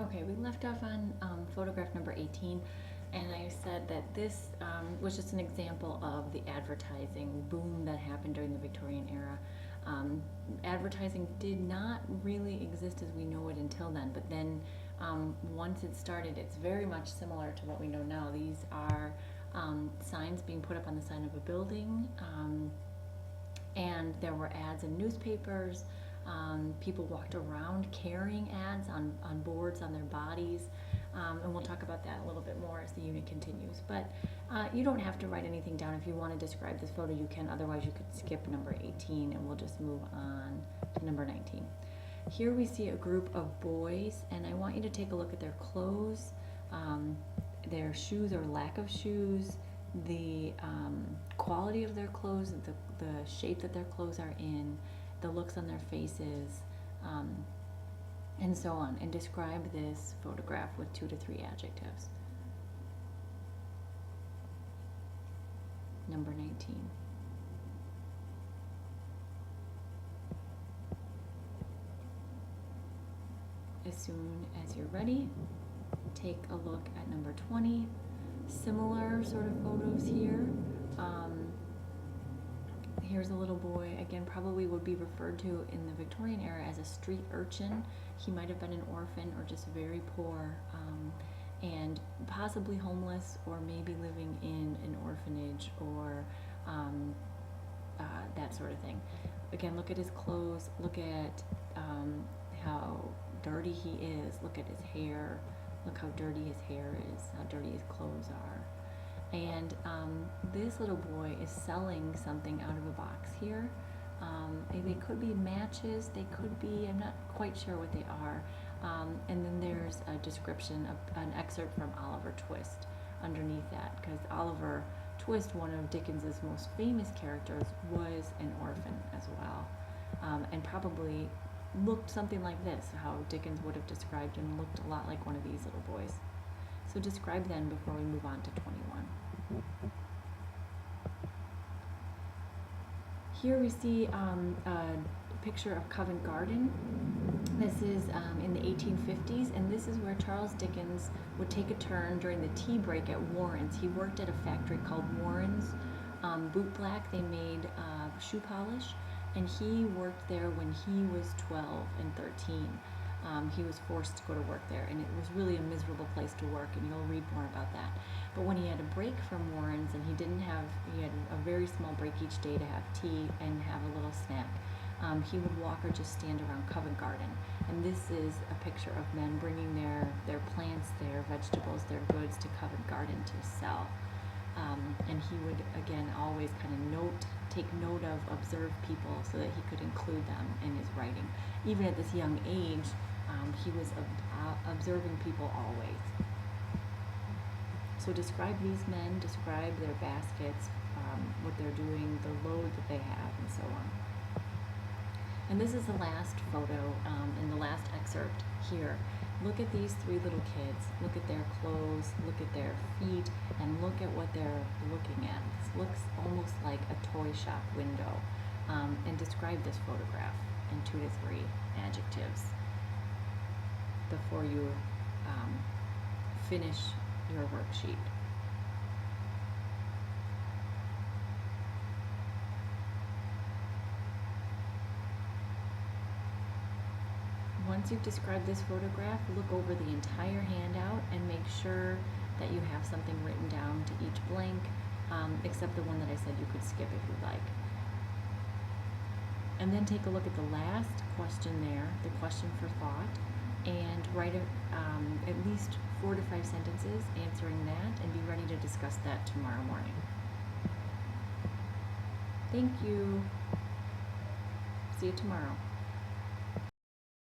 Okay, we left off on photograph number 18, and I said that this was just an example of the advertising boom that happened during the Victorian era. Advertising did not really exist as we know it until then, but then once it started, it's very much similar to what we know now. These are signs being put up on the side of a building, and there were ads in newspapers. People walked around carrying ads on boards on their bodies, and we'll talk about that a little bit more as the unit continues. But you don't have to write anything down. If you want to describe this photo, you can. Otherwise, you could skip number 18, and we'll just move on to number 19. Here we see a group of boys, and I want you to take a look at their clothes, their shoes or lack of shoes, the quality of their clothes, the shape that their clothes are in, the looks on their faces, and so on, and describe this photograph with 2 to 3 adjectives. Number 19. As soon as you're ready, take a look at number 20. Similar sort of photos here. Here's a little boy, again, probably would be referred to in the Victorian era as a street urchin. He might have been an orphan or just very poor, and possibly homeless, or maybe living in an orphanage or that sort of thing. Again, look at his clothes, look at how dirty he is, look at his hair, look how dirty his hair is, how dirty his clothes are. And this little boy is selling something out of a box here. They could be matches, they could be, I'm not quite sure what they are. And then there's a description, an excerpt from Oliver Twist underneath that, because Oliver Twist, one of Dickens's most famous characters, was an orphan as well, and probably looked something like this, how Dickens would have described him, looked a lot like one of these little boys. So describe then before we move on to 21. Here we see a picture of Covent Garden. This is in the 1850s, and this is where Charles Dickens would take a turn during the tea break at Warren's. He worked at a factory called Warren's Boot Black. They made shoe polish, and he worked there when he was 12 and 13. He was forced to go to work there, and it was really a miserable place to work, and you'll read more about that. But when he had a break from Warren's, and he had a very small break each day to have tea and have a little snack, he would walk or just stand around Covent Garden. And this is a picture of men bringing their plants, their vegetables, their goods to Covent Garden to sell. And he would, again, always kind of take note of, observe people so that he could include them in his writing. Even at this young age, he was observing people always. So describe these men, describe their baskets, what they're doing, the load that they have, and so on. And this is the last photo in the last excerpt here. Look at these 3 little kids. Look at their clothes, look at their feet, and look at what they're looking at. This looks almost like a toy shop window. And describe this photograph in 2 to 3 adjectives before you finish your worksheet. Once you've described this photograph, look over the entire handout and make sure that you have something written down to each blank, except the one that I said you could skip if you'd like. And then take a look at the last question there, the question for thought, and write at least 4 to 5 sentences answering that, and be ready to discuss that tomorrow morning. Thank you. See you tomorrow.